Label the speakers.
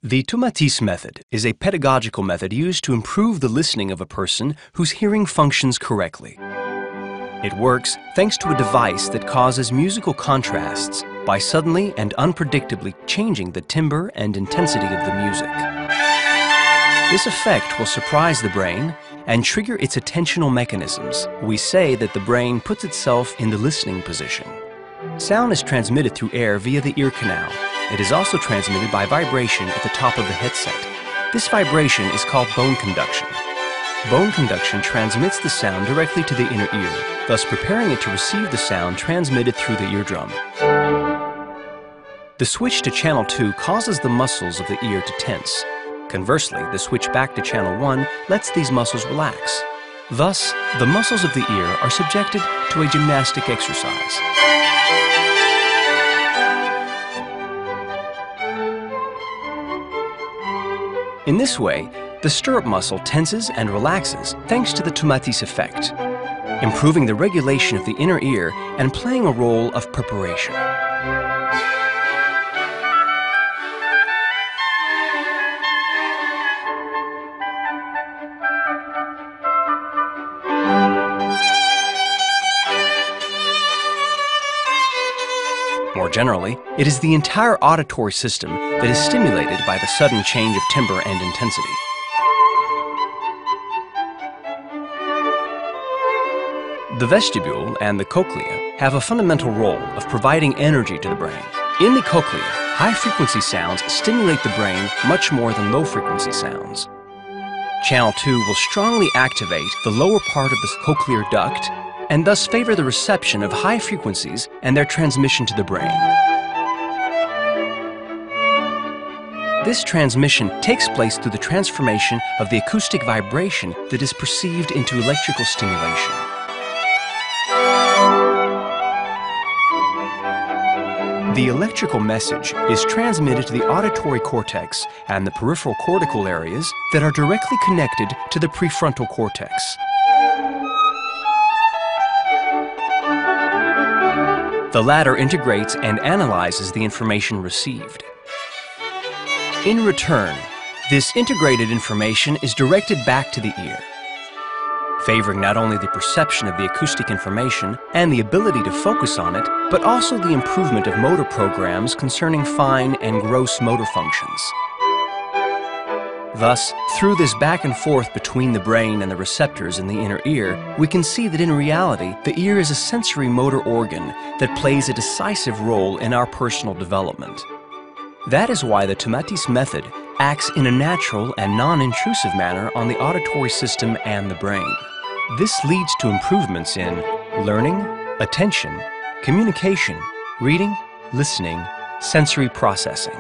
Speaker 1: The Tomatis method is a pedagogical method used to improve the listening of a person whose hearing functions correctly. It works thanks to a device that causes musical contrasts by suddenly and unpredictably changing the timbre and intensity of the music. This effect will surprise the brain and trigger its attentional mechanisms. We say that the brain puts itself in the listening position. Sound is transmitted through air via the ear canal. It is also transmitted by vibration at the top of the headset. This vibration is called bone conduction. Bone conduction transmits the sound directly to the inner ear, thus preparing it to receive the sound transmitted through the eardrum. The switch to channel 2 causes the muscles of the ear to tense. Conversely, the switch back to channel 1 lets these muscles relax. Thus, the muscles of the ear are subjected to a gymnastic exercise. In this way, the stirrup muscle tenses and relaxes thanks to the Tomatis effect, improving the regulation of the inner ear and playing a role of preparation. More generally, it is the entire auditory system that is stimulated by the sudden change of timbre and intensity. The vestibule and the cochlea have a fundamental role of providing energy to the brain. In the cochlea, high-frequency sounds stimulate the brain much more than low-frequency sounds. Channel 2 will strongly activate the lower part of the cochlear duct and thus favor the reception of high frequencies and their transmission to the brain. This transmission takes place through the transformation of the acoustic vibration that is perceived into electrical stimulation. The electrical message is transmitted to the auditory cortex and the peripheral cortical areas that are directly connected to the prefrontal cortex. The latter integrates and analyzes the information received. In return, this integrated information is directed back to the ear, favoring not only the perception of the acoustic information and the ability to focus on it, but also the improvement of motor programs concerning fine and gross motor functions. Thus, through this back and forth between the brain and the receptors in the inner ear, we can see that in reality, the ear is a sensory motor organ that plays a decisive role in our personal development. That is why the Tomatis method acts in a natural and non-intrusive manner on the auditory system and the brain. This leads to improvements in learning, attention, communication, reading, listening, sensory processing.